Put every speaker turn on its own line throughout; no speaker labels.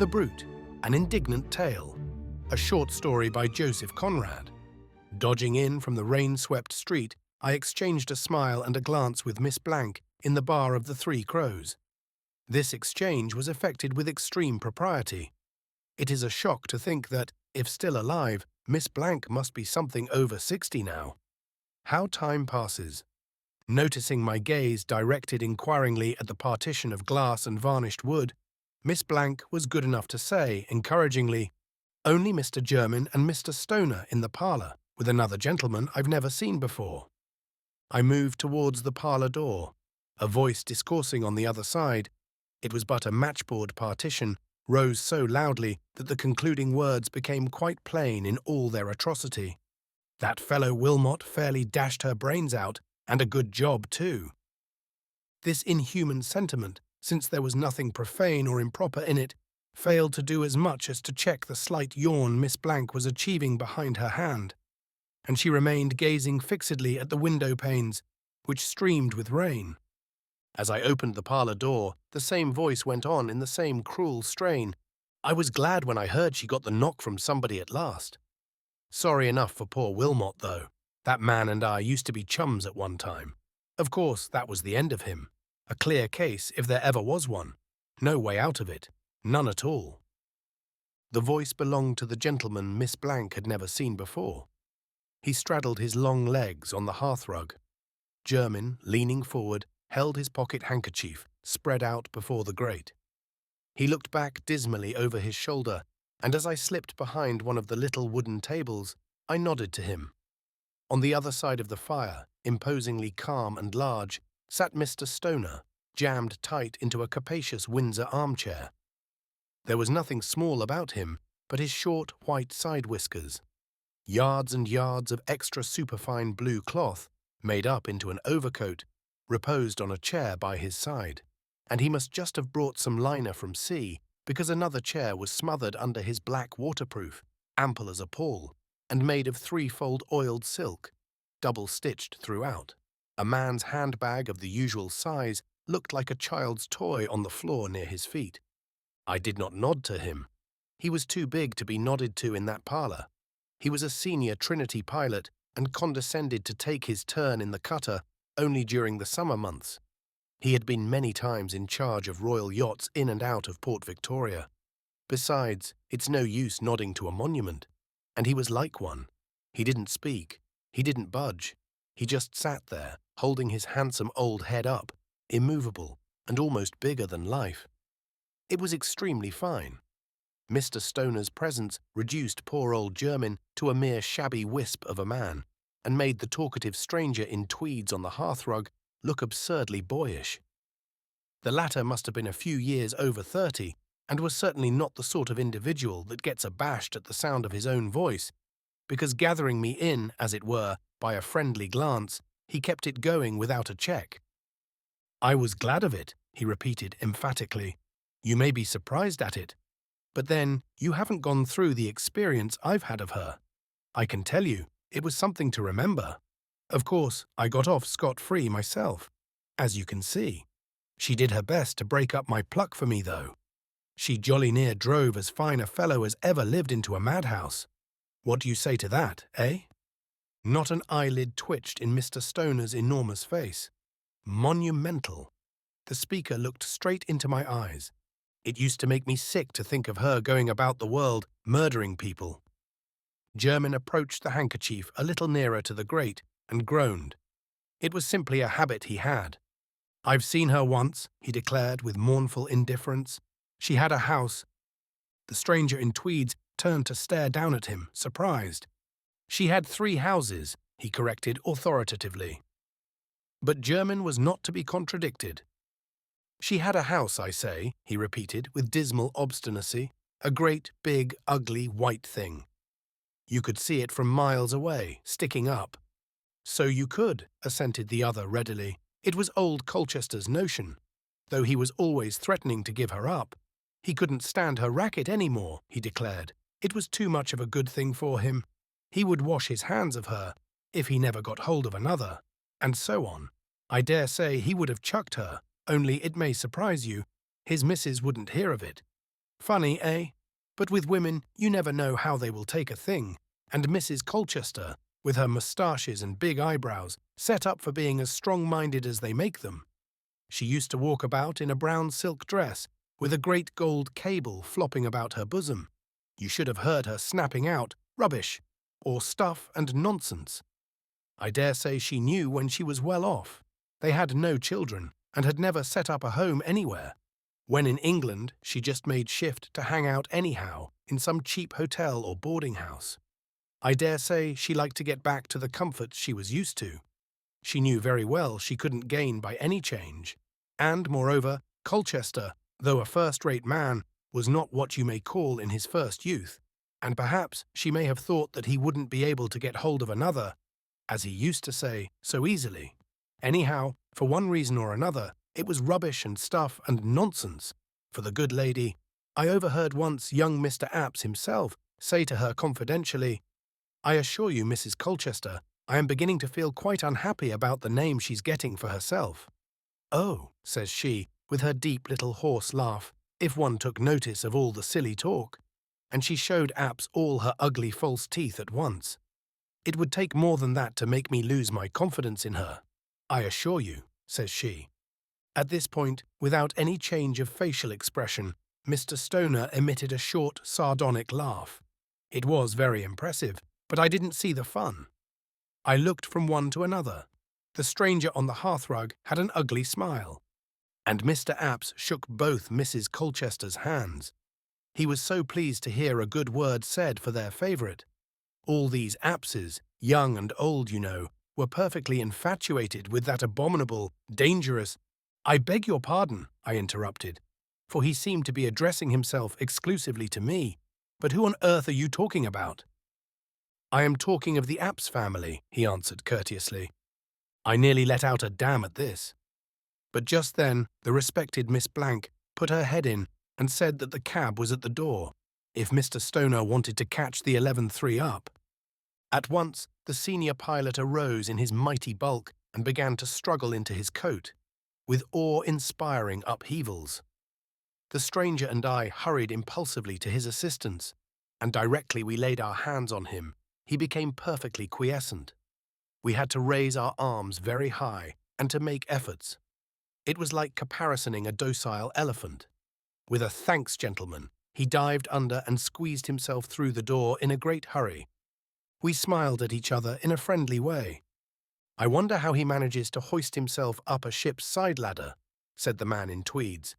The Brute, an Indignant Tale, a short story by Joseph Conrad. Dodging in from the rain-swept street, I exchanged a smile and a glance with Miss Blank in the bar of the Three Crows. This exchange was effected with extreme propriety. It is a shock to think that, if still alive, Miss Blank must be something over 60 now. How time passes. Noticing my gaze directed inquiringly at the partition of glass and varnished wood, Miss Blank was good enough to say, encouragingly, "Only Mr. Jermyn and Mr. Stonor in the parlour, with another gentleman I've never seen before." I moved towards the parlour door, a voice discoursing on the other side. It was but a matchboard partition, rose so loudly that the concluding words became quite plain in all their atrocity. That fellow Wilmot fairly dashed her brains out, and a good job too. This inhuman sentiment, since there was nothing profane or improper in it, failed to do as much as to check the slight yawn Miss Blank was achieving behind her hand, and she remained gazing fixedly at the window panes, which streamed with rain. As I opened the parlour door, the same voice went on in the same cruel strain. I was glad when I heard she got the knock from somebody at last. Sorry enough for poor Wilmot, though. That man and I used to be chums at one time. Of course, that was the end of him. A clear case, if there ever was one. No way out of it. None at all. The voice belonged to the gentleman Miss Blank had never seen before. He straddled his long legs on the hearthrug. Jermyn, leaning forward, held his pocket handkerchief spread out before the grate. He looked back dismally over his shoulder, and as I slipped behind one of the little wooden tables, I nodded to him. On the other side of the fire, imposingly calm and large, sat Mr. Stonor, jammed tight into a capacious Windsor armchair. There was nothing small about him but his short white side whiskers. Yards and yards of extra superfine blue cloth, made up into an overcoat, reposed on a chair by his side, and he must just have brought some liner from sea, because another chair was smothered under his black waterproof, ample as a pall, and made of threefold oiled silk, double-stitched throughout. A man's handbag of the usual size looked like a child's toy on the floor near his feet. I did not nod to him. He was too big to be nodded to in that parlour. He was a senior Trinity pilot and condescended to take his turn in the cutter only during the summer months. He had been many times in charge of royal yachts in and out of Port Victoria. Besides, it's no use nodding to a monument. And he was like one. He didn't speak. He didn't budge. He just sat there, holding his handsome old head up, immovable and almost bigger than life. It was extremely fine. Mr. Stonor's presence reduced poor old Jermyn to a mere shabby wisp of a man, and made the talkative stranger in tweeds on the hearthrug look absurdly boyish. The latter must have been a few years over 30, and was certainly not the sort of individual that gets abashed at the sound of his own voice, because gathering me in, as it were, by a friendly glance, he kept it going without a check. "I was glad of it," he repeated emphatically. "You may be surprised at it, but then you haven't gone through the experience I've had of her. I can tell you, it was something to remember. Of course, I got off scot-free myself, as you can see. She did her best to break up my pluck for me, though. She jolly near drove as fine a fellow as ever lived into a madhouse. What do you say to that, eh?" Not an eyelid twitched in Mr. Stonor's enormous face. Monumental. The speaker looked straight into my eyes. It used to make me sick to think of her going about the world murdering people. Jermyn approached the handkerchief a little nearer to the grate and groaned. It was simply a habit he had. "I've seen her once," he declared with mournful indifference. "She had a house." The stranger in tweeds turned to stare down at him, surprised. "She had 3 houses," he corrected authoritatively. But Jermyn was not to be contradicted. "She had a house, I say," he repeated with dismal obstinacy, "a great, big, ugly, white thing. You could see it from miles away, sticking up." "So you could," assented the other readily. "It was old Colchester's notion, though he was always threatening to give her up. He couldn't stand her racket any more, he declared. It was too much of a good thing for him. He would wash his hands of her, if he never got hold of another, and so on. I dare say he would have chucked her, only it may surprise you, his missus wouldn't hear of it. Funny, eh? But with women, you never know how they will take a thing, and Mrs. Colchester, with her moustaches and big eyebrows, set up for being as strong-minded as they make them. She used to walk about in a brown silk dress, with a great gold cable flopping about her bosom. You should have heard her snapping out, "Rubbish," or "stuff and nonsense." I dare say she knew when she was well off. They had no children, and had never set up a home anywhere. When in England, she just made shift to hang out anyhow, in some cheap hotel or boarding house. I dare say she liked to get back to the comforts she was used to. She knew very well she couldn't gain by any change. And, moreover, Colchester, though a first-rate man, was not what you may call in his first youth, and perhaps she may have thought that he wouldn't be able to get hold of another, as he used to say, so easily. Anyhow, for one reason or another, it was rubbish and stuff and nonsense. For the good lady, I overheard once young Mr. Apps himself say to her confidentially, "I assure you, Mrs. Colchester, I am beginning to feel quite unhappy about the name she's getting for herself." "Oh," says she, with her deep little hoarse laugh, if one took notice of all the silly talk, and she showed Apps all her ugly false teeth at once. "It would take more than that to make me lose my confidence in her, I assure you," says she. At this point, without any change of facial expression, Mr. Stonor emitted a short, sardonic laugh. It was very impressive, but I didn't see the fun. I looked from one to another. The stranger on the hearthrug had an ugly smile, and Mr. Apps shook both Mrs. Colchester's hands. He was so pleased to hear a good word said for their favourite. All these Appses, young and old, you know, were perfectly infatuated with that abominable, dangerous— "I beg your pardon," I interrupted, for he seemed to be addressing himself exclusively to me. "But who on earth are you talking about?" "I am talking of the Apps family," he answered courteously. I nearly let out a damn at this. But just then the respected Miss Blank put her head in and said that the cab was at the door, if Mr. Stonor wanted to catch the 11:3 up. At once the senior pilot arose in his mighty bulk and began to struggle into his coat, with awe-inspiring upheavals. The stranger and I hurried impulsively to his assistance, and directly we laid our hands on him, he became perfectly quiescent. We had to raise our arms very high and to make efforts. It was like caparisoning a docile elephant. With a "Thanks, gentlemen," he dived under and squeezed himself through the door in a great hurry. We smiled at each other in a friendly way. "I wonder how he manages to hoist himself up a ship's side ladder," said the man in tweeds.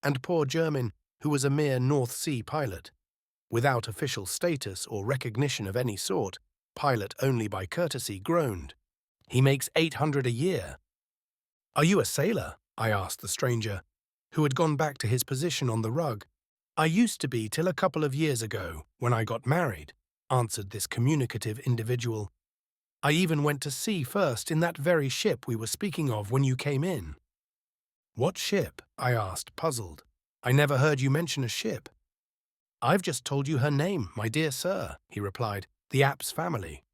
And poor Jermyn, who was a mere North Sea pilot, without official status or recognition of any sort, pilot only by courtesy, groaned. "He makes 800 a year." "Are you a sailor?" I asked the stranger, who had gone back to his position on the rug. "I used to be till a couple of years ago, when I got married," answered this communicative individual. "I even went to sea first in that very ship we were speaking of when you came in." "What ship?" I asked, puzzled. "I never heard you mention a ship." "I've just told you her name, my dear sir," he replied, "the Apps family.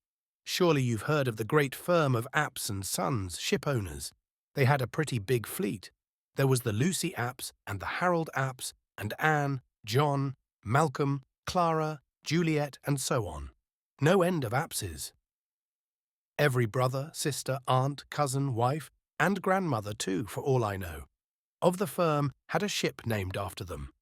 Surely you've heard of the great firm of Apps and Sons, ship owners. They had a pretty big fleet. There was the Lucy Apps and the Harold Apps and Anne, John, Malcolm, Clara, Juliet, and so on. No end of Appses. Every brother, sister, aunt, cousin, wife, and grandmother too, for all I know, of the firm had a ship named after them.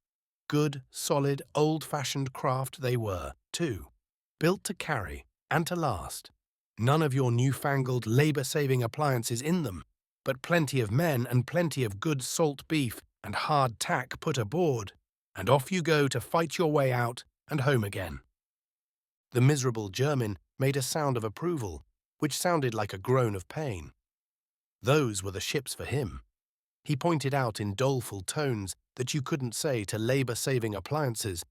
Good, solid, old-fashioned craft they were, too, built to carry and to last. None of your newfangled labour-saving appliances in them, but plenty of men and plenty of good salt beef and hard tack put aboard, and off you go to fight your way out and home again." The miserable Jermyn made a sound of approval, which sounded like a groan of pain. Those were the ships for him. He pointed out in doleful tones that you couldn't say to labour-saving appliances,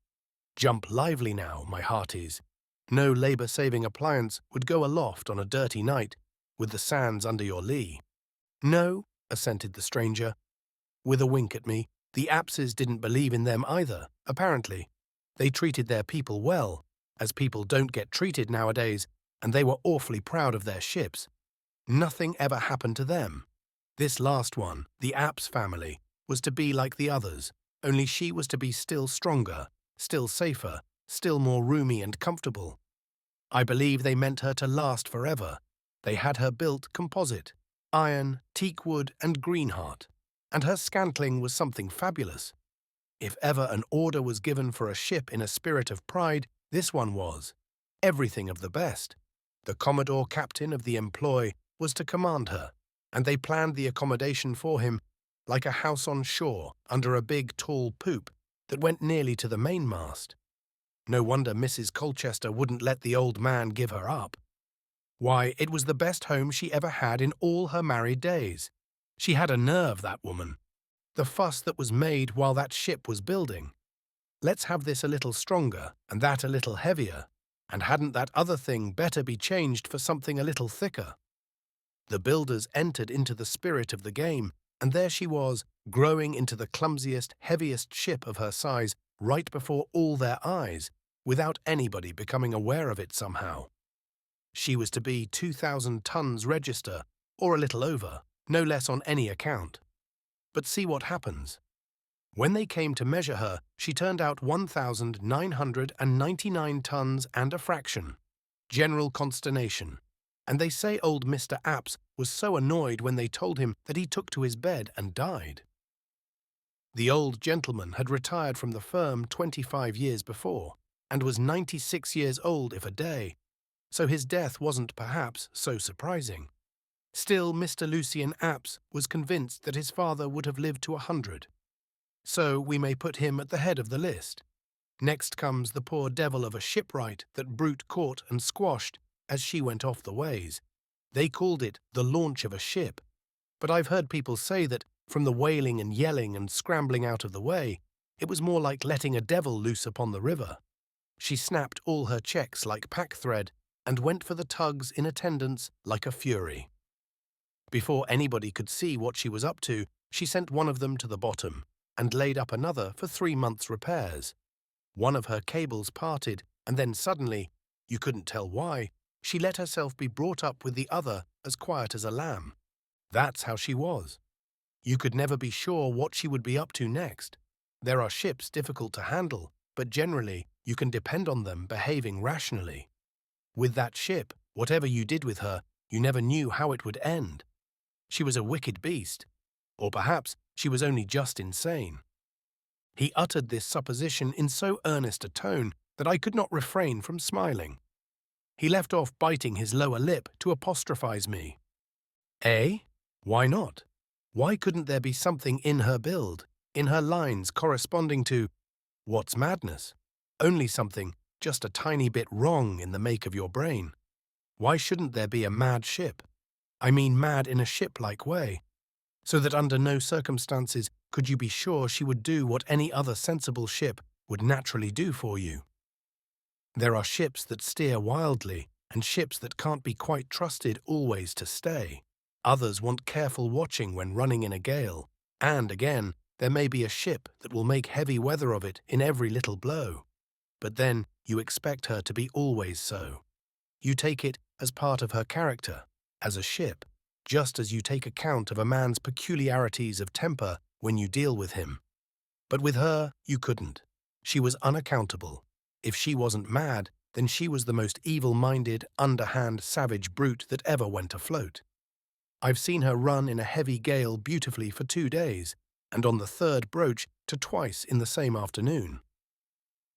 "Jump lively now, my hearties." No labour-saving appliance would go aloft on a dirty night, with the sands under your lee. "No," assented the stranger, with a wink at me. "The Appses didn't believe in them either, apparently. They treated their people well, as people don't get treated nowadays, and they were awfully proud of their ships. Nothing ever happened to them. This last one, the Apps family, was to be like the others, only she was to be still stronger, still safer, still more roomy and comfortable. I believe they meant her to last forever. They had her built composite, iron, teak wood and greenheart, and her scantling was something fabulous. If ever an order was given for a ship in a spirit of pride, this one was. Everything of the best. The Commodore captain of the employ was to command her, and they planned the accommodation for him like a house on shore under a big tall poop that went nearly to the mainmast. No wonder Mrs. Colchester wouldn't let the old man give her up. Why, it was the best home she ever had in all her married days. She had a nerve, that woman. The fuss that was made while that ship was building. Let's have this a little stronger and that a little heavier, and hadn't that other thing better be changed for something a little thicker? The builders entered into the spirit of the game, and there she was, growing into the clumsiest, heaviest ship of her size right before all their eyes, without anybody becoming aware of it somehow. She was to be 2,000 tons register, or a little over, no less on any account. But see what happens. When they came to measure her, she turned out 1,999 tons and a fraction. General consternation. And they say old Mr. Apps was so annoyed when they told him that he took to his bed and died. The old gentleman had retired from the firm 25 years before, and was 96 years old if a day, so his death wasn't perhaps so surprising. Still, Mr. Lucien Apps was convinced that his father would have lived to 100. So we may put him at the head of the list. Next comes the poor devil of a shipwright that Brute caught and squashed as she went off the ways. They called it the launch of a ship, but I've heard people say that from the wailing and yelling and scrambling out of the way, it was more like letting a devil loose upon the river. She snapped all her checks like packthread and went for the tugs in attendance like a fury. Before anybody could see what she was up to, she sent one of them to the bottom and laid up another for 3 months' repairs. One of her cables parted, and then suddenly, you couldn't tell why, she let herself be brought up with the other as quiet as a lamb. That's how she was. You could never be sure what she would be up to next. There are ships difficult to handle, but generally you can depend on them behaving rationally. With that ship, whatever you did with her, you never knew how it would end. She was a wicked beast. Or perhaps she was only just insane. He uttered this supposition in so earnest a tone that I could not refrain from smiling. He left off biting his lower lip to apostrophize me. Eh? Why not? Why couldn't there be something in her build, in her lines corresponding to what's madness? Only something just a tiny bit wrong in the make of your brain. Why shouldn't there be a mad ship? I mean mad in a ship-like way, so that under no circumstances could you be sure she would do what any other sensible ship would naturally do for you. There are ships that steer wildly, and ships that can't be quite trusted always to stay. Others want careful watching when running in a gale, and again, there may be a ship that will make heavy weather of it in every little blow. But then you expect her to be always so. You take it as part of her character, as a ship, just as you take account of a man's peculiarities of temper when you deal with him. But with her, you couldn't. She was unaccountable. If she wasn't mad, then she was the most evil-minded, underhand, savage brute that ever went afloat. I've seen her run in a heavy gale beautifully for 2 days, and on the third broach to twice in the same afternoon.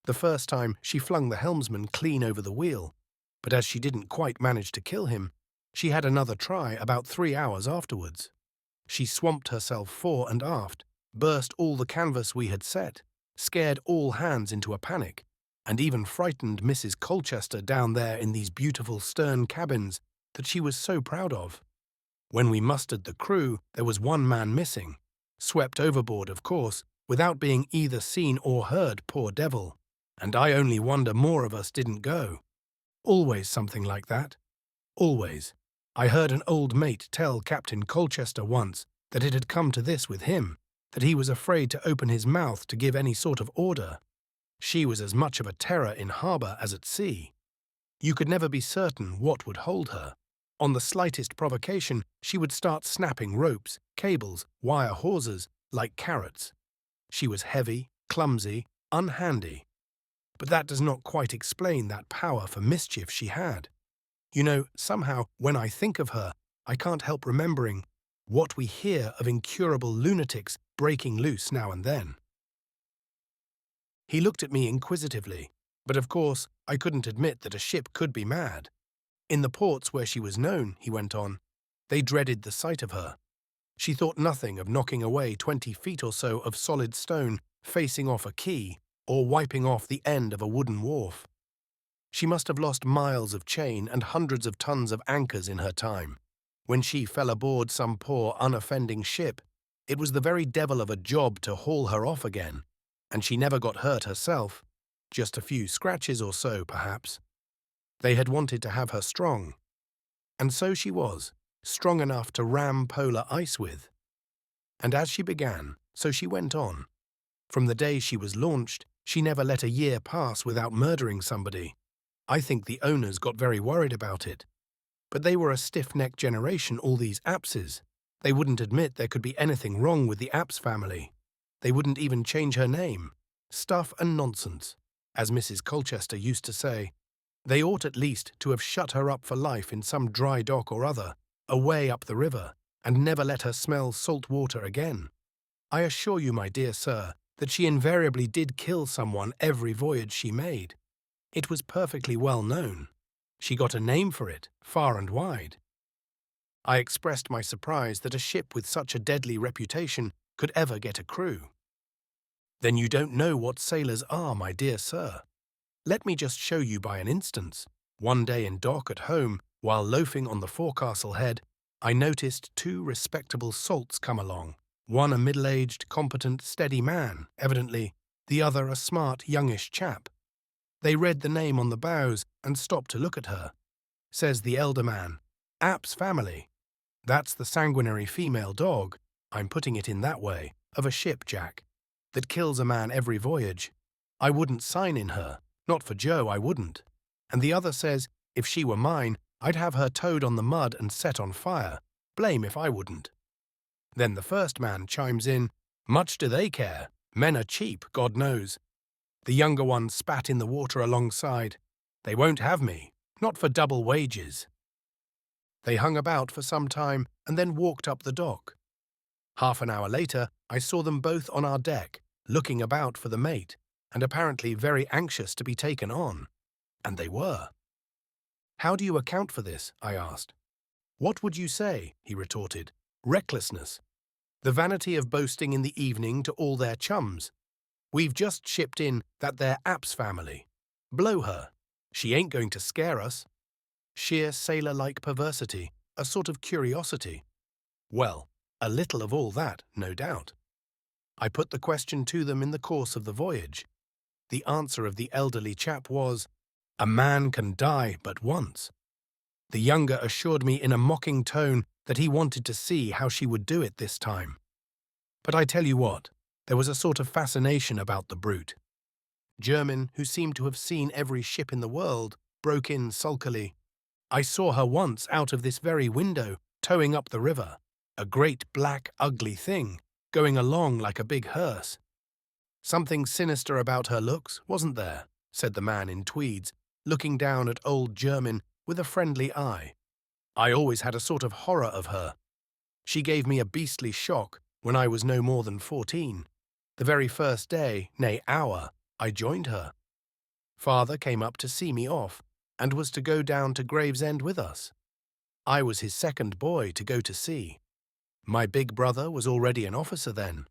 The first time she flung the helmsman clean over the wheel, but as she didn't quite manage to kill him, she had another try about 3 hours afterwards. She swamped herself fore and aft, burst all the canvas we had set, scared all hands into a panic, and even frightened Mrs. Colchester down there in these beautiful stern cabins that she was so proud of. When we mustered the crew, there was 1 man missing, swept overboard, of course, without being either seen or heard, poor devil, and I only wonder more of us didn't go. Always something like that. Always. I heard an old mate tell Captain Colchester once that it had come to this with him, that he was afraid to open his mouth to give any sort of order. She was as much of a terror in harbour as at sea. You could never be certain what would hold her. On the slightest provocation, she would start snapping ropes, cables, wire hawsers, like carrots. She was heavy, clumsy, unhandy. But that does not quite explain that power for mischief she had. You know, somehow, when I think of her, I can't help remembering what we hear of incurable lunatics breaking loose now and then. He looked at me inquisitively, but of course I couldn't admit that a ship could be mad. In the ports where she was known, he went on, they dreaded the sight of her. She thought nothing of knocking away 20 feet or so of solid stone facing off a quay or wiping off the end of a wooden wharf. She must have lost miles of chain and hundreds of tons of anchors in her time. When she fell aboard some poor, unoffending ship, it was the very devil of a job to haul her off again, and she never got hurt herself, just a few scratches or so, perhaps. They had wanted to have her strong, and so she was, strong enough to ram polar ice with. And as she began, so she went on. From the day she was launched, she never let a year pass without murdering somebody. I think the owners got very worried about it. But they were a stiff-necked generation, all these Appses. They wouldn't admit there could be anything wrong with the Apps family. They wouldn't even change her name. Stuff and nonsense, as Mrs. Colchester used to say. They ought at least to have shut her up for life in some dry dock or other, away up the river, and never let her smell salt water again. I assure you, my dear sir, that she invariably did kill someone every voyage she made. It was perfectly well known. She got a name for it, far and wide. I expressed my surprise that a ship with such a deadly reputation could ever get a crew. Then you don't know what sailors are, my dear sir. Let me just show you by an instance. One day in dock at home, while loafing on the forecastle head, I noticed 2 respectable salts come along. One a middle-aged, competent, steady man, evidently, the other a smart, youngish chap. They read the name on the bows and stopped to look at her. Says the elder man, App's family. That's the sanguinary female dog, I'm putting it in that way, of a ship, Jack, that kills a man every voyage. I wouldn't sign in her, not for Joe, I wouldn't. And the other says, if she were mine, I'd have her towed on the mud and set on fire. Blame if I wouldn't. Then the first man chimes in, much do they care, men are cheap, God knows. The younger one spat in the water alongside. They won't have me, not for double wages. They hung about for some time and then walked up the dock. Half an hour later, I saw them both on our deck, looking about for the mate, and apparently very anxious to be taken on. And they were. How do you account for this? I asked. What would you say? He retorted. Recklessness. The vanity of boasting in the evening to all their chums. We've just shipped in that they're App's family. Blow her. She ain't going to scare us. Sheer sailor-like perversity, a sort of curiosity. Well, a little of all that, no doubt. I put the question to them in the course of the voyage. The answer of the elderly chap was, a man can die but once. The younger assured me in a mocking tone that he wanted to see how she would do it this time. But I tell you what, there was a sort of fascination about the brute. Jermyn, who seemed to have seen every ship in the world, broke in sulkily. I saw her once out of this very window, towing up the river. A great black, ugly thing, going along like a big hearse. Something sinister about her looks, wasn't there? Said the man in tweeds, looking down at old Jermyn with a friendly eye. I always had a sort of horror of her. She gave me a beastly shock when I was no more than 14. The very first day, nay hour, I joined her. Father came up to see me off, and was to go down to Gravesend with us. I was his second boy to go to sea. My big brother was already an officer then.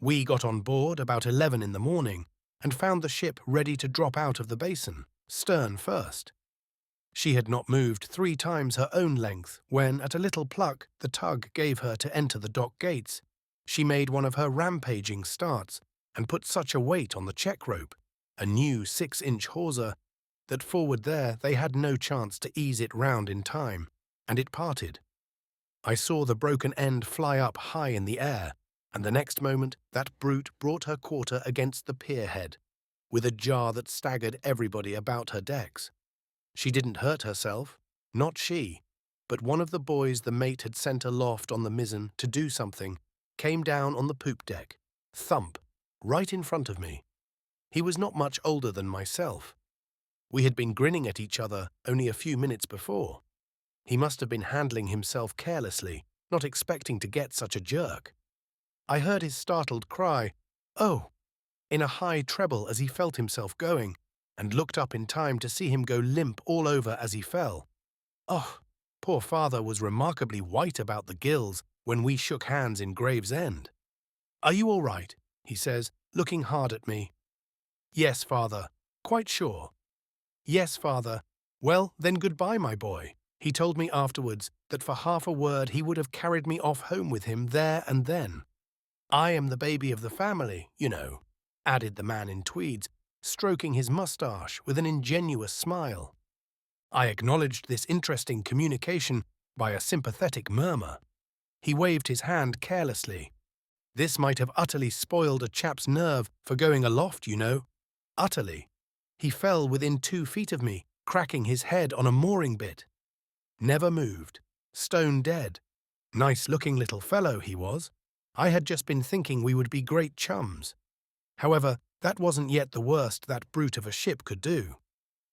We got on board about 11 in the morning, and found the ship ready to drop out of the basin, stern first. She had not moved 3 times her own length when, at a little pluck the tug gave her to enter the dock gates, she made one of her rampaging starts and put such a weight on the check rope, a new 6-inch hawser, that forward there they had no chance to ease it round in time, and it parted. I saw the broken end fly up high in the air, and the next moment that brute brought her quarter against the pier head, with a jar that staggered everybody about her decks. She didn't hurt herself, not she, but one of the boys the mate had sent aloft on the mizzen to do something came down on the poop deck, thump, right in front of me. He was not much older than myself. We had been grinning at each other only a few minutes before. He must have been handling himself carelessly, not expecting to get such a jerk. I heard his startled cry, "Oh!" in a high treble as he felt himself going, and looked up in time to see him go limp all over as he fell. Oh, poor father was remarkably white about the gills when we shook hands in Gravesend. "Are you all right?" he says, looking hard at me. "Yes, father. Quite sure." "Yes, father. Well, then goodbye, my boy." He told me afterwards that for half a word he would have carried me off home with him there and then. "I am the baby of the family, you know," added the man in tweeds, stroking his moustache with an ingenuous smile. I acknowledged this interesting communication by a sympathetic murmur. He waved his hand carelessly. This might have utterly spoiled a chap's nerve for going aloft, you know. Utterly. He fell within 2 feet of me, cracking his head on a mooring bit. Never moved. Stone dead. Nice-looking little fellow he was. I had just been thinking we would be great chums. However, that wasn't yet the worst that brute of a ship could do.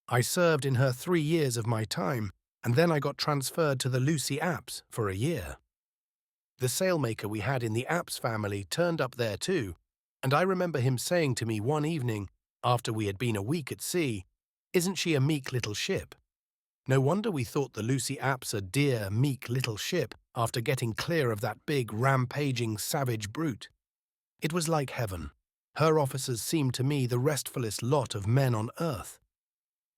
I served in her 3 years of my time, and then I got transferred to the Lucy Apps for a year. The sailmaker we had in the Apps family turned up there too, and I remember him saying to me one evening, after we had been a week at sea, "Isn't she a meek little ship?" No wonder we thought the Lucy Apps a dear, meek little ship after getting clear of that big, rampaging, savage brute. It was like heaven. Her officers seemed to me the restfulest lot of men on earth.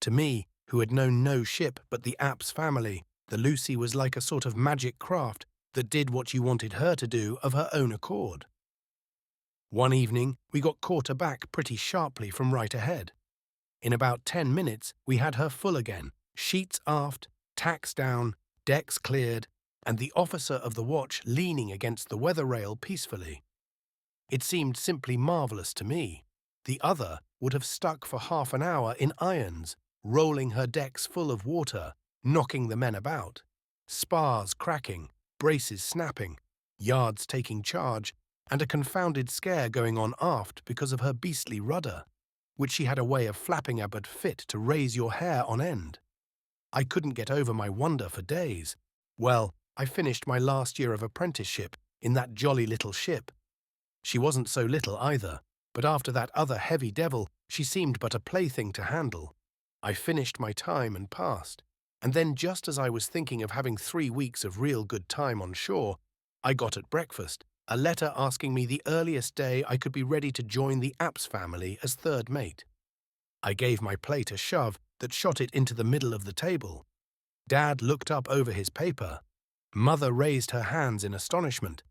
To me, who had known no ship but the Apps family, the Lucy was like a sort of magic craft that did what you wanted her to do of her own accord. One evening, we got caught aback pretty sharply from right ahead. In about 10 minutes, we had her full again, sheets aft, tacks down, decks cleared, and the officer of the watch leaning against the weather rail peacefully. It seemed simply marvellous to me. The other would have stuck for half an hour in irons, rolling her decks full of water, knocking the men about, spars cracking, braces snapping, yards taking charge, and a confounded scare going on aft because of her beastly rudder, which she had a way of flapping about fit to raise your hair on end. I couldn't get over my wonder for days. Well, I finished my last year of apprenticeship in that jolly little ship. She wasn't so little either, but after that other heavy devil, she seemed but a plaything to handle. I finished my time and passed, and then just as I was thinking of having 3 weeks of real good time on shore, I got at breakfast a letter asking me the earliest day I could be ready to join the Apps family as third mate. I gave my plate a shove that shot it into the middle of the table. Dad looked up over his paper. Mother raised her hands in astonishment,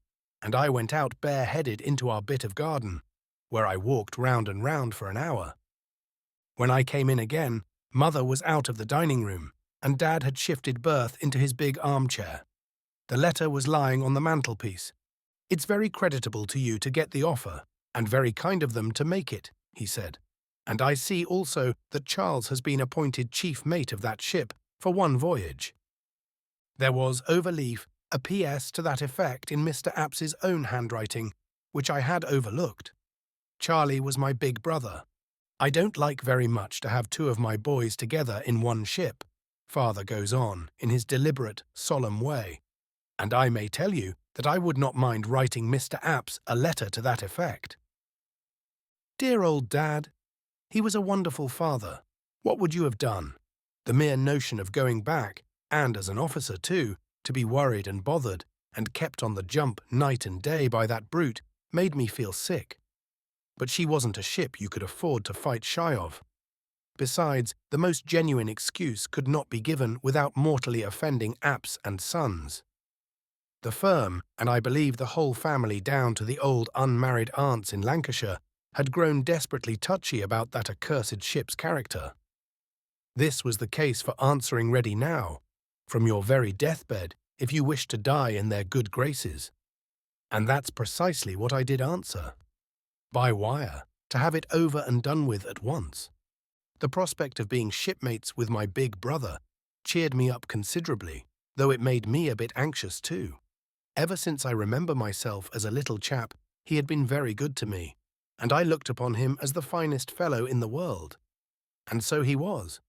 and I went out bareheaded into our bit of garden, where I walked round and round for an hour. When I came in again, Mother was out of the dining room, and Dad had shifted berth into his big armchair. The letter was lying on the mantelpiece. "It's very creditable to you to get the offer, and very kind of them to make it," he said. "And I see also that Charles has been appointed chief mate of that ship for 1 voyage." There was, overleaf, a P.S. to that effect in Mr. Apps's own handwriting, which I had overlooked. Charlie was my big brother. "I don't like very much to have 2 of my boys together in one ship," Father goes on in his deliberate, solemn way, "and I may tell you that I would not mind writing Mr. Apps a letter to that effect." Dear old Dad! He was a wonderful father. What would you have done? The mere notion of going back, and as an officer too, to be worried and bothered, and kept on the jump night and day by that brute, made me feel sick. But she wasn't a ship you could afford to fight shy of. Besides, the most genuine excuse could not be given without mortally offending Apps and Sons. The firm, and I believe the whole family down to the old unmarried aunts in Lancashire, had grown desperately touchy about that accursed ship's character. This was the case for answering ready now, from your very deathbed, if you wished to die in their good graces. And that's precisely what I did answer. By wire, to have it over and done with at once. The prospect of being shipmates with my big brother cheered me up considerably, though it made me a bit anxious too. Ever since I remember myself as a little chap, he had been very good to me, and I looked upon him as the finest fellow in the world. And so he was.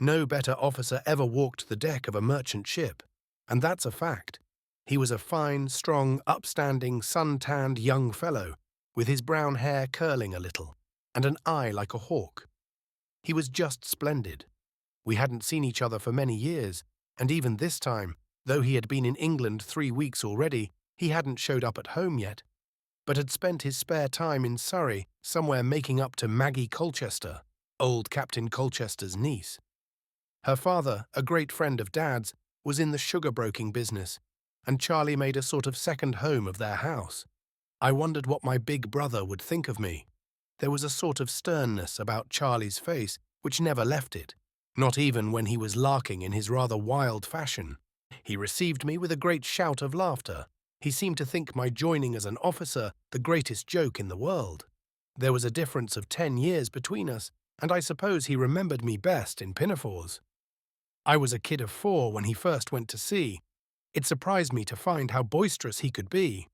No better officer ever walked the deck of a merchant ship, and that's a fact. He was a fine, strong, upstanding, sun-tanned young fellow, with his brown hair curling a little, and an eye like a hawk. He was just splendid. We hadn't seen each other for many years, and even this time, though he had been in England 3 weeks already, he hadn't showed up at home yet, but had spent his spare time in Surrey, somewhere making up to Maggie Colchester, old Captain Colchester's niece. Her father, a great friend of Dad's, was in the sugar-broking business, and Charlie made a sort of second home of their house. I wondered what my big brother would think of me. There was a sort of sternness about Charlie's face which never left it, not even when he was larking in his rather wild fashion. He received me with a great shout of laughter. He seemed to think my joining as an officer the greatest joke in the world. There was a difference of 10 years between us, and I suppose he remembered me best in pinafores. I was a kid of 4 when he first went to sea. It surprised me to find how boisterous he could be.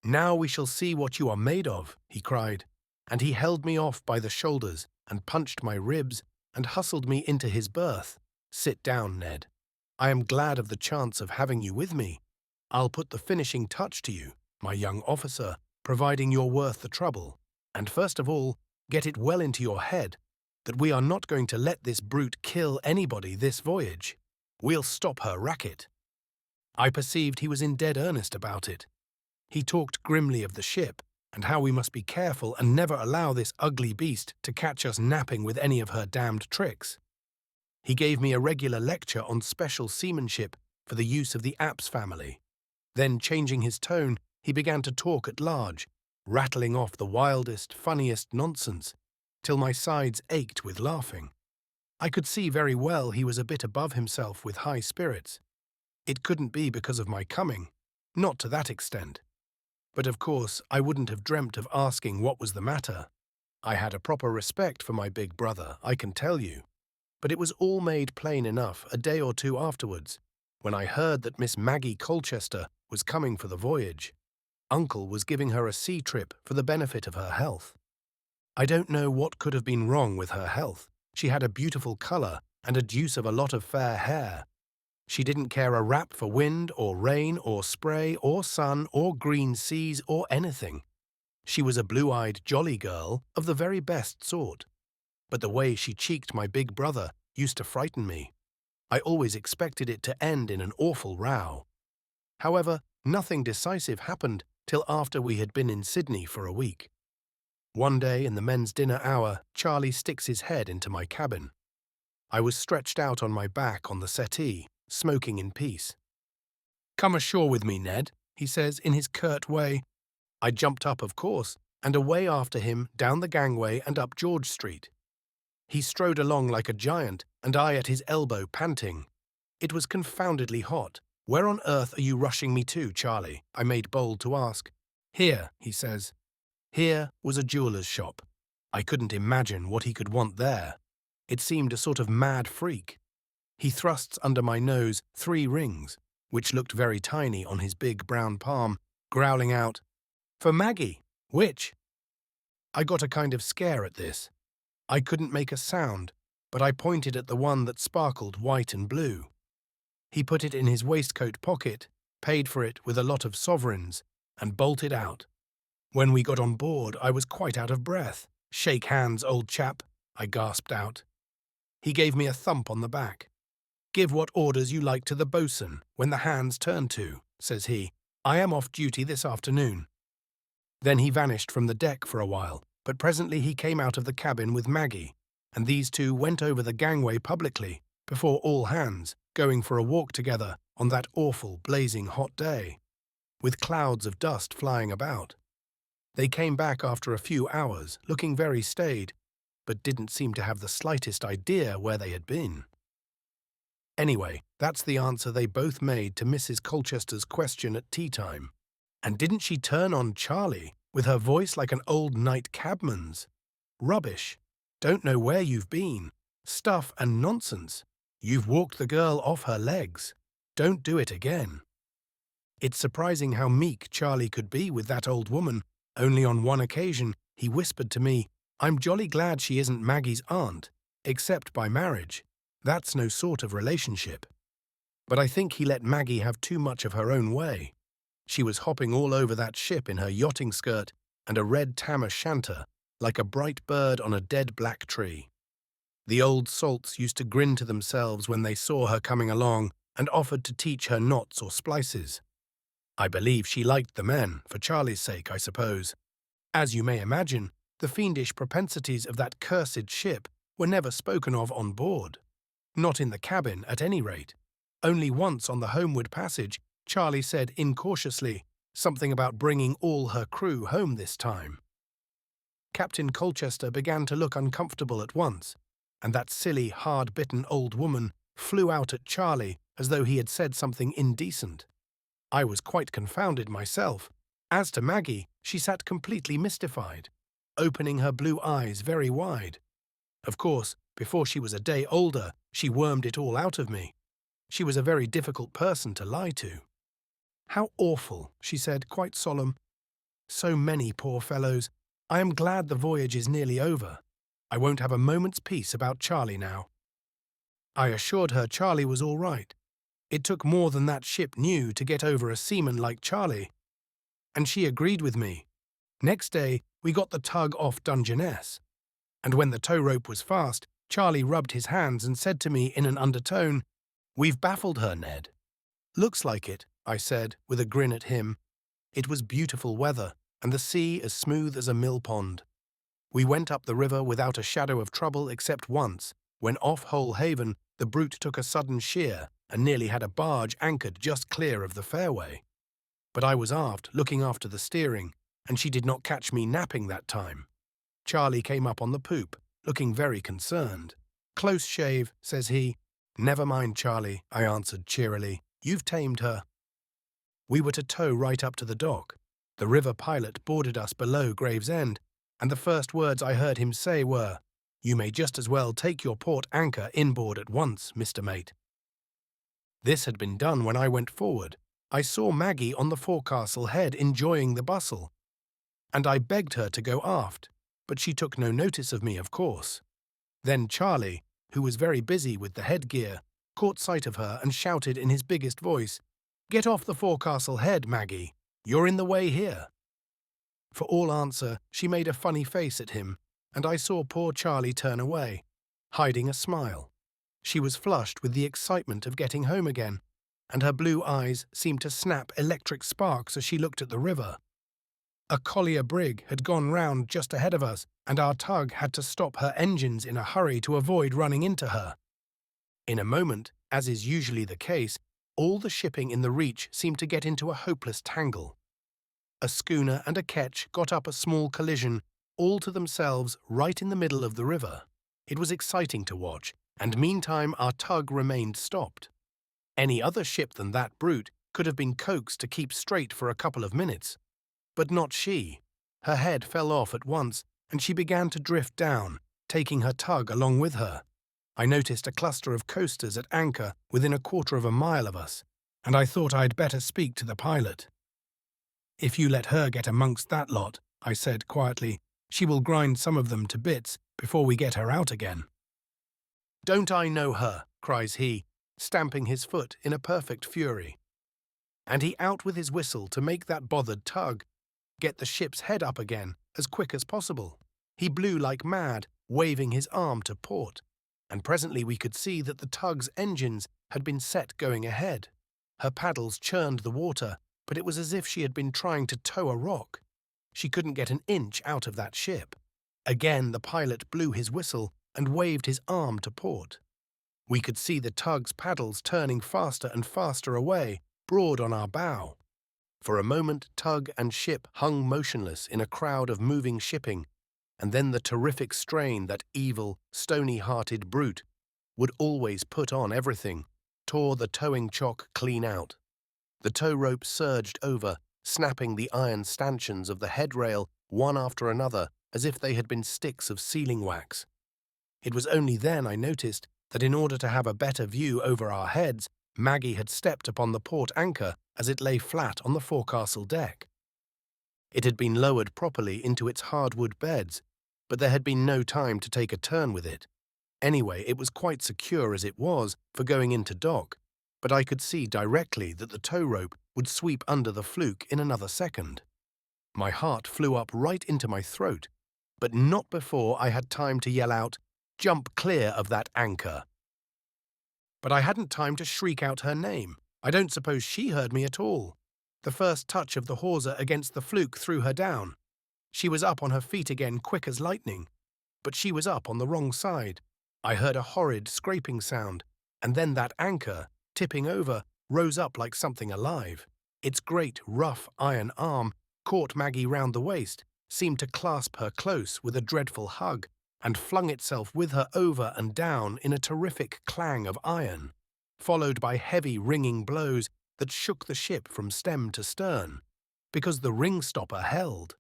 "Now we shall see what you are made of," he cried, and he held me off by the shoulders and punched my ribs and hustled me into his berth. "Sit down, Ned. I am glad of the chance of having you with me. I'll put the finishing touch to you, my young officer, providing you're worth the trouble. And first of all, get it well into your head that we are not going to let this brute kill anybody this voyage. We'll stop her racket." I perceived he was in dead earnest about it. He talked grimly of the ship and how we must be careful and never allow this ugly beast to catch us napping with any of her damned tricks. He gave me a regular lecture on special seamanship for the use of the Apps family. Then, changing his tone, he began to talk at large, rattling off the wildest, funniest nonsense, till my sides ached with laughing. I could see very well he was a bit above himself with high spirits. It couldn't be because of my coming, not to that extent. But of course I wouldn't have dreamt of asking what was the matter. I had a proper respect for my big brother, I can tell you. But it was all made plain enough a day or two afterwards, when I heard that Miss Maggie Colchester was coming for the voyage. Uncle was giving her a sea trip for the benefit of her health. I don't know what could have been wrong with her health. She had a beautiful colour and a deuce of a lot of fair hair. She didn't care a rap for wind or rain or spray or sun or green seas or anything. She was a blue-eyed, jolly girl of the very best sort. But the way she cheeked my big brother used to frighten me. I always expected it to end in an awful row. However, nothing decisive happened till after we had been in Sydney for a week. One day in the men's dinner hour, Charlie sticks his head into my cabin. I was stretched out on my back on the settee, smoking in peace. "Come ashore with me, Ned," he says in his curt way. I jumped up, of course, and away after him down the gangway and up George Street. He strode along like a giant, and I at his elbow panting. It was confoundedly hot. "Where on earth are you rushing me to, Charlie?" I made bold to ask. "Here," he says. Here was a jeweller's shop. I couldn't imagine what he could want there. It seemed a sort of mad freak. He thrusts under my nose 3 rings, which looked very tiny on his big brown palm, growling out, "For Maggie, which?" I got a kind of scare at this. I couldn't make a sound, but I pointed at the one that sparkled white and blue. He put it in his waistcoat pocket, paid for it with a lot of sovereigns, and bolted out. When we got on board, I was quite out of breath. "Shake hands, old chap," I gasped out. He gave me a thump on the back. "Give what orders you like to the boatswain when the hands turn to," says he. "I am off duty this afternoon." Then he vanished from the deck for a while, but presently he came out of the cabin with Maggie, and these two went over the gangway publicly, before all hands, going for a walk together on that awful, blazing hot day, with clouds of dust flying about. They came back after a few hours, looking very staid, but didn't seem to have the slightest idea where they had been. Anyway, that's the answer they both made to Mrs. Colchester's question at tea-time. And didn't she turn on Charlie, with her voice like an old night cabman's? Rubbish. Don't know where you've been. Stuff and nonsense. You've walked the girl off her legs. Don't do it again. It's surprising how meek Charlie could be with that old woman. Only on one occasion He whispered to me, "I'm jolly glad she isn't Maggie's aunt, except by marriage. That's no sort of relationship." But I think he let Maggie have too much of her own way. She was hopping all over that ship in her yachting skirt and a red tam-o'-shanter, like a bright bird on a dead black tree. The old salts used to grin to themselves when they saw her coming along and offered to teach her knots or splices. I believe she liked the men, for Charlie's sake, I suppose. As you may imagine, the fiendish propensities of that cursed ship were never spoken of on board. Not in the cabin, at any rate. Only once on the homeward passage, Charlie said incautiously something about bringing all her crew home this time. Captain Colchester began to look uncomfortable at once, and that silly, hard-bitten old woman flew out at Charlie as though he had said something indecent. I was quite confounded myself. As to Maggie, she sat completely mystified, opening her blue eyes very wide. Of course, before she was a day older, she wormed it all out of me. She was a very difficult person to lie to. "How awful," she said, quite solemn. "So many poor fellows. I am glad the voyage is nearly over. I won't have a moment's peace about Charlie now." I assured her Charlie was all right. It took more than that ship knew to get over a seaman like Charlie. And she agreed with me. Next day, we got the tug off Dungeness. And when the tow rope was fast, Charlie rubbed his hands and said to me in an undertone, "We've baffled her, Ned." "Looks like it," I said, with a grin at him. It was beautiful weather, and the sea as smooth as a mill pond. We went up the river without a shadow of trouble except once, when off Hole Haven the brute took a sudden sheer and nearly had a barge anchored just clear of the fairway. But I was aft, looking after the steering, and she did not catch me napping that time. Charlie came up on the poop, looking very concerned. "Close shave," says he. "Never mind, Charlie," I answered cheerily. "You've tamed her." We were to tow right up to the dock. The river pilot boarded us below Gravesend, and the first words I heard him say were, "You may just as well take your port anchor inboard at once, Mr. Mate." This had been done when I went forward. I saw Maggie on the forecastle head enjoying the bustle, and I begged her to go aft, but she took no notice of me, of course. Then Charlie, who was very busy with the headgear, caught sight of her and shouted in his biggest voice, "Get off the forecastle head, Maggie. You're in the way here." For all answer, she made a funny face at him, and I saw poor Charlie turn away, hiding a smile. She was flushed with the excitement of getting home again, and her blue eyes seemed to snap electric sparks as she looked at the river. A collier brig had gone round just ahead of us, and our tug had to stop her engines in a hurry to avoid running into her. In a moment, as is usually the case, all the shipping in the Reach seemed to get into a hopeless tangle. A schooner and a ketch got up a small collision, all to themselves right in the middle of the river. It was exciting to watch, and meantime our tug remained stopped. Any other ship than that brute could have been coaxed to keep straight for a couple of minutes. But not she. Her head fell off at once, and she began to drift down, taking her tug along with her. I noticed a cluster of coasters at anchor within a quarter of a mile of us, and I thought I'd better speak to the pilot. "If you let her get amongst that lot," I said quietly, "she will grind some of them to bits before we get her out again." "Don't I know her?" cries he, stamping his foot in a perfect fury. And he out with his whistle to make that bothered tug get the ship's head up again as quick as possible. He blew like mad, waving his arm to port, and presently we could see that the tug's engines had been set going ahead. Her paddles churned the water, but it was as if she had been trying to tow a rock. She couldn't get an inch out of that ship. Again the pilot blew his whistle and waved his arm to port. We could see the tug's paddles turning faster and faster away, broad on our bow. For a moment tug and ship hung motionless in a crowd of moving shipping, and then the terrific strain that evil, stony-hearted brute would always put on everything tore the towing chock clean out. The tow rope surged over, snapping the iron stanchions of the headrail one after another as if they had been sticks of sealing wax. It was only then I noticed that in order to have a better view over our heads, Maggie had stepped upon the port anchor as it lay flat on the forecastle deck. It had been lowered properly into its hardwood beds, but there had been no time to take a turn with it. Anyway, it was quite secure as it was for going into dock, but I could see directly that the tow rope would sweep under the fluke in another second. My heart flew up right into my throat, but not before I had time to yell out, "Jump clear of that anchor!" But I hadn't time to shriek out her name. I don't suppose she heard me at all. The first touch of the hawser against the fluke threw her down. She was up on her feet again quick as lightning, but she was up on the wrong side. I heard a horrid scraping sound, and then that anchor, tipping over, rose up like something alive. Its great, rough iron arm caught Maggie round the waist, seemed to clasp her close with a dreadful hug, and flung itself with her over and down in a terrific clang of iron, followed by heavy ringing blows that shook the ship from stem to stern, because the ring stopper held.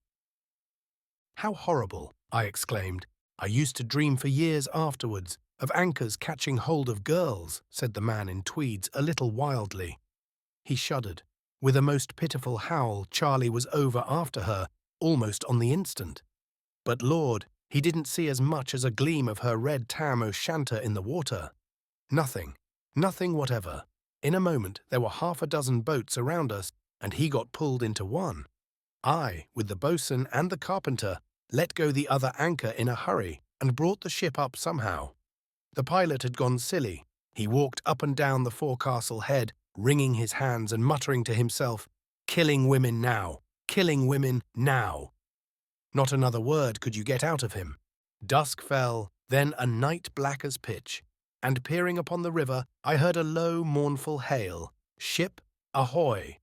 "How horrible!" I exclaimed. "I used to dream for years afterwards of anchors catching hold of girls," said the man in tweeds a little wildly. He shuddered. With a most pitiful howl, Charlie was over after her, almost on the instant. But Lord, he didn't see as much as a gleam of her red tam-o'-shanter in the water. Nothing whatever. In a moment there were half a dozen boats around us, and he got pulled into one. I, with the boatswain and the carpenter, let go the other anchor in a hurry and brought the ship up somehow. The pilot had gone silly. He walked up and down the forecastle head, wringing his hands and muttering to himself, "Killing women now! Killing women now!" Not another word could you get out of him. Dusk fell, then a night black as pitch, and peering upon the river, I heard a low, mournful hail, "Ship, ahoy!"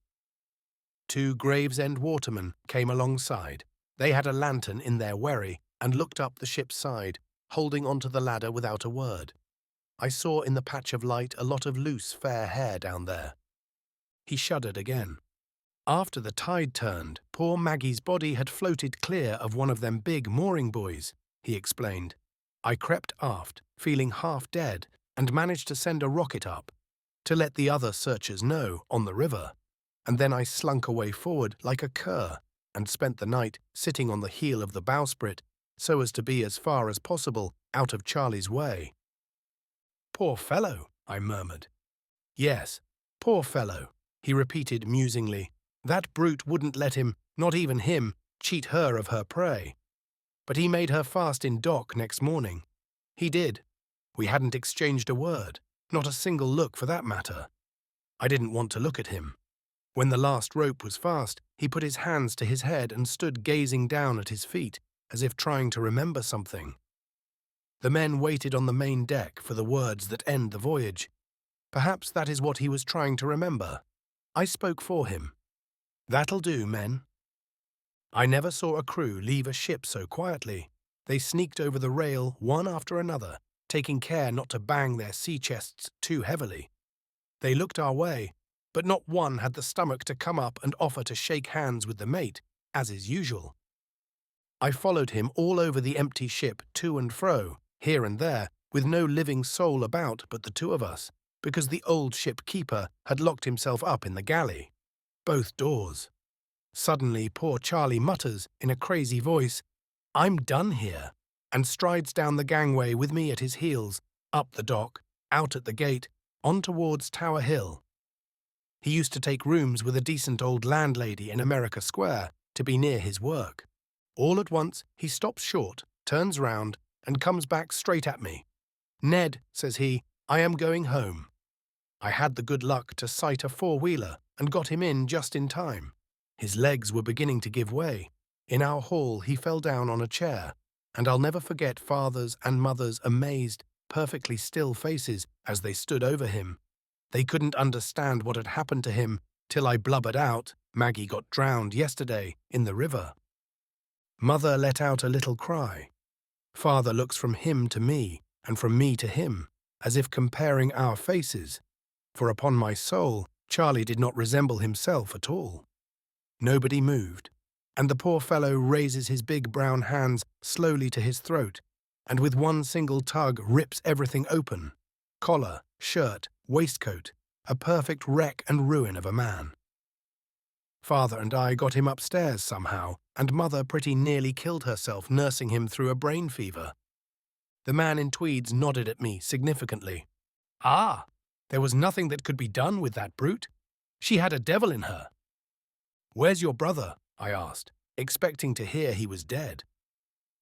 2 Gravesend watermen came alongside. They had a lantern in their wherry and looked up the ship's side, holding onto the ladder without a word. I saw in the patch of light a lot of loose, fair hair down there. He shuddered again. After the tide turned, poor Maggie's body had floated clear of one of them big mooring buoys, he explained. I crept aft, feeling half dead, and managed to send a rocket up, to let the other searchers know, on the river, and then I slunk away forward like a cur, and spent the night sitting on the heel of the bowsprit, so as to be as far as possible out of Charlie's way. "Poor fellow," I murmured. "Yes, poor fellow," he repeated musingly. "That brute wouldn't let him, not even him, cheat her of her prey. But he made her fast in dock next morning. He did. We hadn't exchanged a word, not a single look for that matter. I didn't want to look at him. When the last rope was fast, he put his hands to his head and stood gazing down at his feet, as if trying to remember something. The men waited on the main deck for the words that end the voyage. Perhaps that is what he was trying to remember. I spoke for him. "That'll do, men." I never saw a crew leave a ship so quietly. They sneaked over the rail one after another, taking care not to bang their sea chests too heavily. They looked our way, but not one had the stomach to come up and offer to shake hands with the mate, as is usual. I followed him all over the empty ship, to and fro, here and there, with no living soul about but the 2 of us, because the old ship keeper had locked himself up in the galley. Both doors. Suddenly poor Charlie mutters, in a crazy voice, "I'm done here," and strides down the gangway with me at his heels, up the dock, out at the gate, on towards Tower Hill. He used to take rooms with a decent old landlady in America Square, to be near his work. All at once he stops short, turns round, and comes back straight at me. "Ned," says he, "I am going home." I had the good luck to sight a 4-wheeler and got him in just in time. His legs were beginning to give way. In our hall he fell down on a chair, and I'll never forget father's and mother's amazed, perfectly still faces as they stood over him. They couldn't understand what had happened to him till I blubbered out, "Maggie got drowned yesterday in the river." Mother let out a little cry. Father looks from him to me, and from me to him, as if comparing our faces, for upon my soul, Charlie did not resemble himself at all. Nobody moved, and the poor fellow raises his big brown hands slowly to his throat, and with one single tug rips everything open. Collar, shirt, waistcoat, a perfect wreck and ruin of a man. Father and I got him upstairs somehow, and Mother pretty nearly killed herself nursing him through a brain fever." The man in tweeds nodded at me significantly. "Ah, there was nothing that could be done with that brute. She had a devil in her." "Where's your brother?" I asked, expecting to hear he was dead.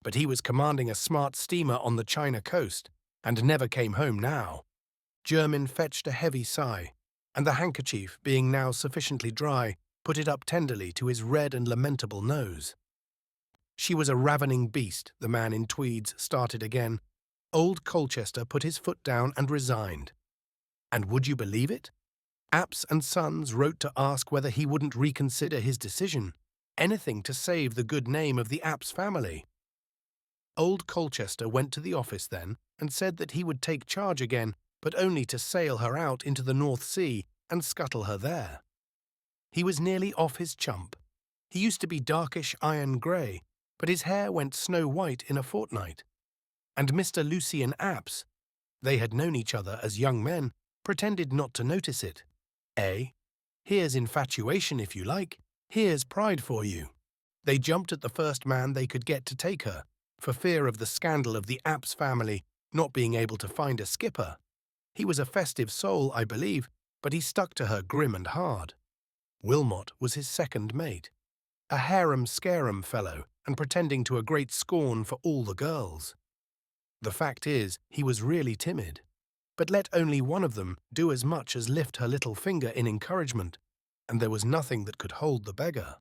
But he was commanding a smart steamer on the China coast, and never came home now. Jermyn fetched a heavy sigh, and the handkerchief, being now sufficiently dry, put it up tenderly to his red and lamentable nose. "She was a ravening beast," the man in tweeds started again. Old Colchester put his foot down and resigned. And would you believe it? Apps and Sons wrote to ask whether he wouldn't reconsider his decision. Anything to save the good name of the Apps family. Old Colchester went to the office then and said that he would take charge again, but only to sail her out into the North Sea and scuttle her there. He was nearly off his chump. He used to be darkish iron grey, but his hair went snow-white in a fortnight. And Mr. Lucian Apps, they had known each other as young men, pretended not to notice it. Here's infatuation if you like, here's pride for you. They jumped at the first man they could get to take her, for fear of the scandal of the Apps family not being able to find a skipper. He was a festive soul, I believe, but he stuck to her grim and hard. Wilmot was his second mate, a harum-scarum fellow, and pretending to a great scorn for all the girls. The fact is, he was really timid, but let only one of them do as much as lift her little finger in encouragement, and there was nothing that could hold the beggar.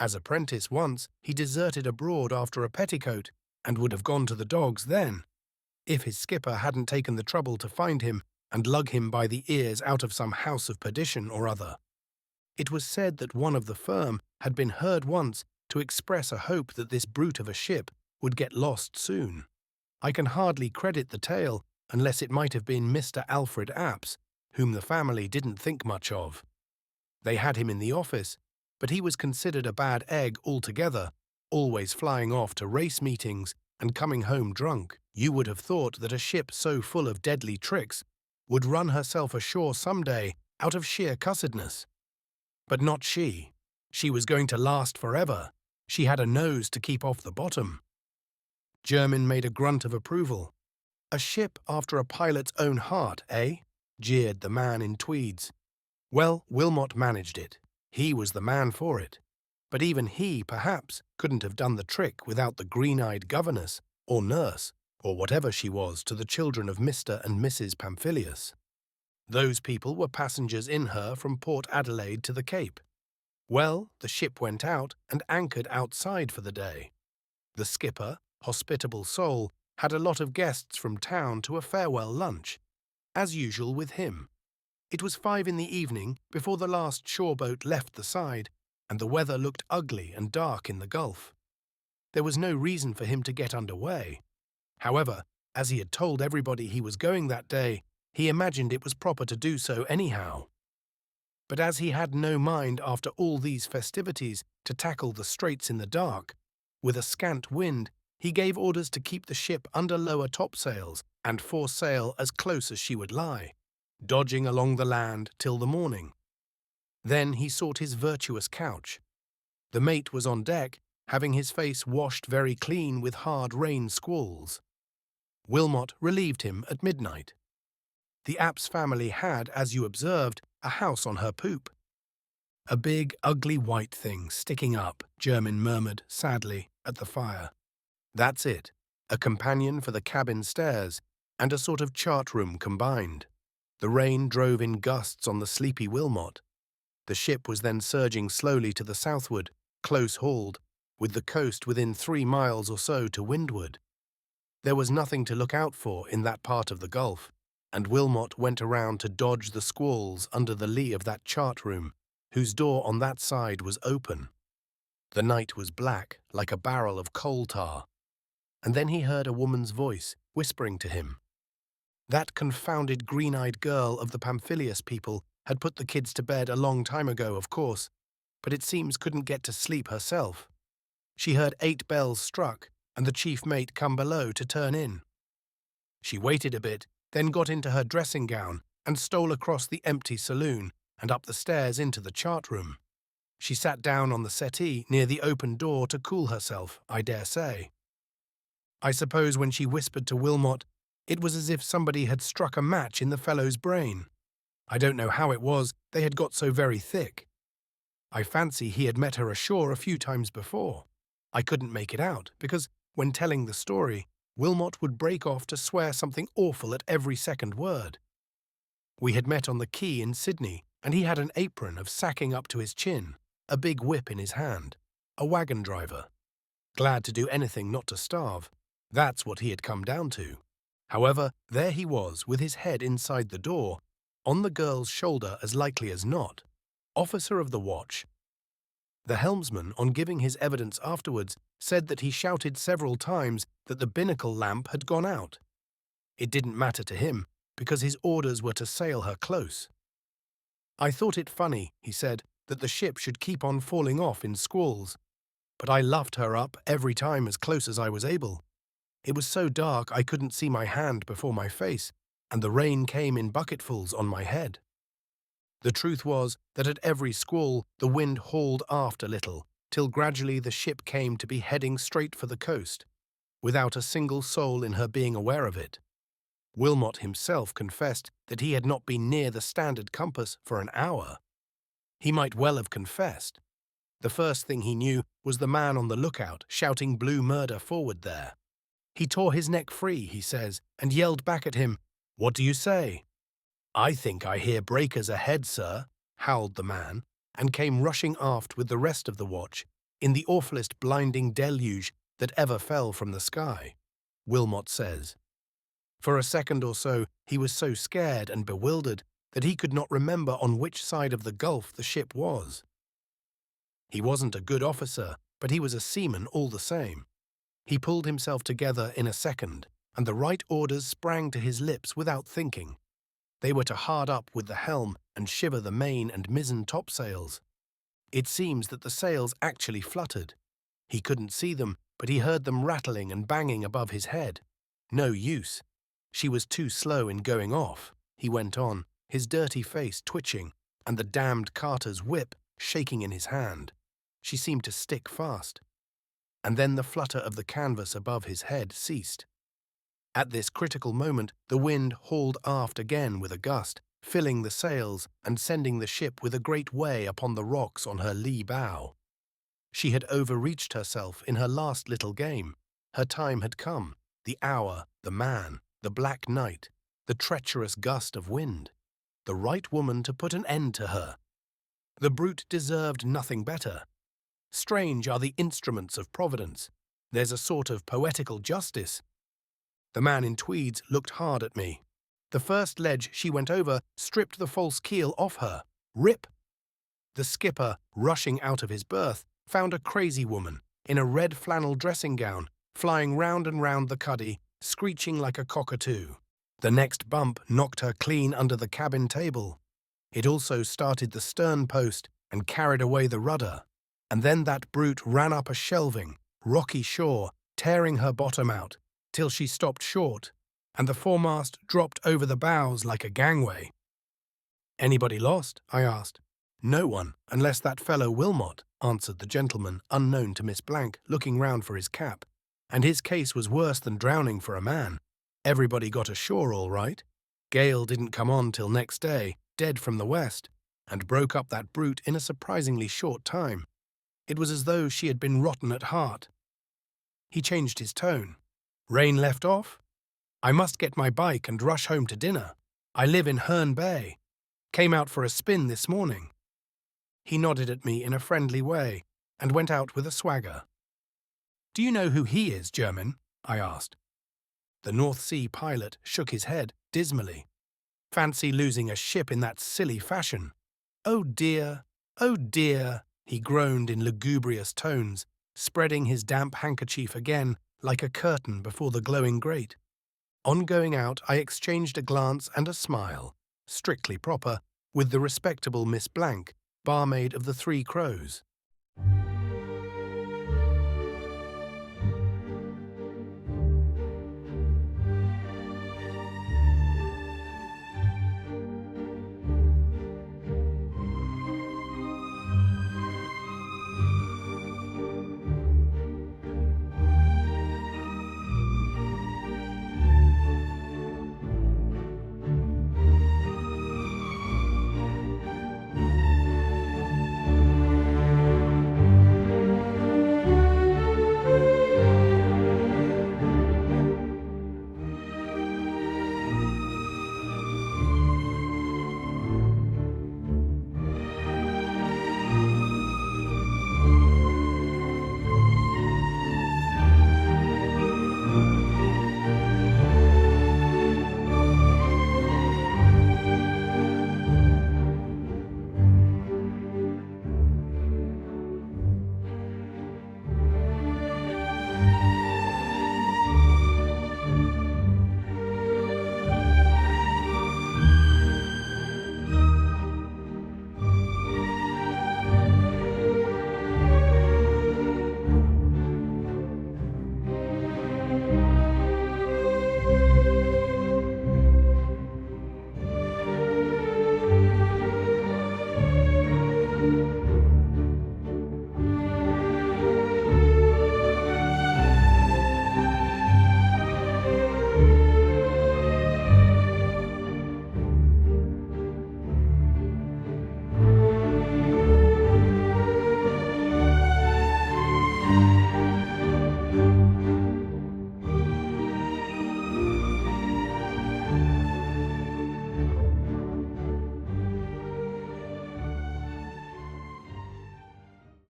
As apprentice once, he deserted abroad after a petticoat, and would have gone to the dogs then, if his skipper hadn't taken the trouble to find him and lug him by the ears out of some house of perdition or other. It was said that one of the firm had been heard once to express a hope that this brute of a ship would get lost soon. I can hardly credit the tale unless it might have been Mr. Alfred Apps, whom the family didn't think much of. They had him in the office, but he was considered a bad egg altogether, always flying off to race meetings and coming home drunk. You would have thought that a ship so full of deadly tricks would run herself ashore some day out of sheer cussedness. But not she. She was going to last forever. She had a nose to keep off the bottom. Jermyn made a grunt of approval. "A ship after a pilot's own heart, eh?" jeered the man in tweeds. Well, Wilmot managed it. He was the man for it. But even he, perhaps, couldn't have done the trick without the green-eyed governess, or nurse, or whatever she was to the children of Mr. and Mrs. Pamphilius. Those people were passengers in her from Port Adelaide to the Cape. Well, the ship went out and anchored outside for the day. The skipper, hospitable soul, had a lot of guests from town to a farewell lunch, as usual with him. It was 5 in the evening before the last shore boat left the side, and the weather looked ugly and dark in the Gulf. There was no reason for him to get under way. However, as he had told everybody he was going that day, he imagined it was proper to do so anyhow. But as he had no mind after all these festivities to tackle the straits in the dark, with a scant wind, he gave orders to keep the ship under lower topsails and foresail as close as she would lie, dodging along the land till the morning. Then he sought his virtuous couch. The mate was on deck, having his face washed very clean with hard rain squalls. Wilmot relieved him at midnight. The Apps family had, as you observed, a house on her poop. "A big, ugly white thing sticking up," Jermyn murmured sadly at the fire. "That's it, a companion for the cabin stairs, and a sort of chart-room combined." The rain drove in gusts on the sleepy Wilmot. The ship was then surging slowly to the southward, close-hauled, with the coast within 3 miles or so to windward. There was nothing to look out for in that part of the Gulf, and Wilmot went around to dodge the squalls under the lee of that chart-room, whose door on that side was open. The night was black, like a barrel of coal tar, and then he heard a woman's voice whispering to him. That confounded green-eyed girl of the Pamphilius people had put the kids to bed a long time ago, of course, but it seems couldn't get to sleep herself. She heard 8 bells struck, and the chief mate come below to turn in. She waited a bit, then got into her dressing gown and stole across the empty saloon and up the stairs into the chart-room. She sat down on the settee near the open door to cool herself, I dare say. I suppose when she whispered to Wilmot, it was as if somebody had struck a match in the fellow's brain. I don't know how it was they had got so very thick. I fancy he had met her ashore a few times before. I couldn't make it out, because when telling the story, Wilmot would break off to swear something awful at every second word. We had met on the quay in Sydney, and he had an apron of sacking up to his chin, a big whip in his hand, a wagon driver. Glad to do anything not to starve. That's what he had come down to. However, there he was, with his head inside the door, on the girl's shoulder as likely as not, officer of the watch. The helmsman, on giving his evidence afterwards, said that he shouted several times that the binnacle lamp had gone out. It didn't matter to him, because his orders were to sail her close. I thought it funny, he said, that the ship should keep on falling off in squalls, but I luffed her up every time as close as I was able. It was so dark I couldn't see my hand before my face, and the rain came in bucketfuls on my head. The truth was that at every squall the wind hauled aft a little, till gradually the ship came to be heading straight for the coast, without a single soul in her being aware of it. Wilmot himself confessed that he had not been near the standard compass for an hour. He might well have confessed. The first thing he knew was the man on the lookout shouting blue murder forward there. He tore his neck free, he says, and yelled back at him, "What do you say?" "I think I hear breakers ahead, sir," howled the man, and came rushing aft with the rest of the watch, in the awfulest blinding deluge that ever fell from the sky, Wilmot says. For a second or so he was so scared and bewildered that he could not remember on which side of the gulf the ship was. He wasn't a good officer, but he was a seaman all the same. He pulled himself together in a second, and the right orders sprang to his lips without thinking. They were to hard up with the helm and shiver the main and mizzen topsails. It seems that the sails actually fluttered. He couldn't see them, but he heard them rattling and banging above his head. No use. She was too slow in going off, he went on, his dirty face twitching, and the damned carter's whip shaking in his hand. She seemed to stick fast. And then the flutter of the canvas above his head ceased. At this critical moment, the wind hauled aft again with a gust, filling the sails and sending the ship with a great way upon the rocks on her lee bow. She had overreached herself in her last little game. Her time had come, the hour, the man, the black night, the treacherous gust of wind, the right woman to put an end to her. The brute deserved nothing better. Strange are the instruments of Providence. There's a sort of poetical justice. The man in tweeds looked hard at me. The first ledge she went over stripped the false keel off her. Rip! The skipper, rushing out of his berth, found a crazy woman, in a red flannel dressing gown, flying round and round the cuddy, screeching like a cockatoo. The next bump knocked her clean under the cabin table. It also started the stern post and carried away the rudder. And then that brute ran up a shelving, rocky shore, tearing her bottom out, till she stopped short, and the foremast dropped over the bows like a gangway. "Anybody lost?" I asked. "No one, unless that fellow Wilmot," answered the gentleman unknown to Miss Blank, looking round for his cap. "And his case was worse than drowning for a man. Everybody got ashore all right. Gale didn't come on till next day, dead from the west, and broke up that brute in a surprisingly short time. It was as though she had been rotten at heart." He changed his tone. "Rain left off? I must get my bike and rush home to dinner. I live in Herne Bay. Came out for a spin this morning." He nodded at me in a friendly way and went out with a swagger. "Do you know who he is, Jermyn?" I asked. The North Sea pilot shook his head dismally. "Fancy losing a ship in that silly fashion. Oh dear, he groaned in lugubrious tones, spreading his damp handkerchief again like a curtain before the glowing grate. On going out, I exchanged a glance and a smile, strictly proper, with the respectable Miss Blank, barmaid of the Three Crows.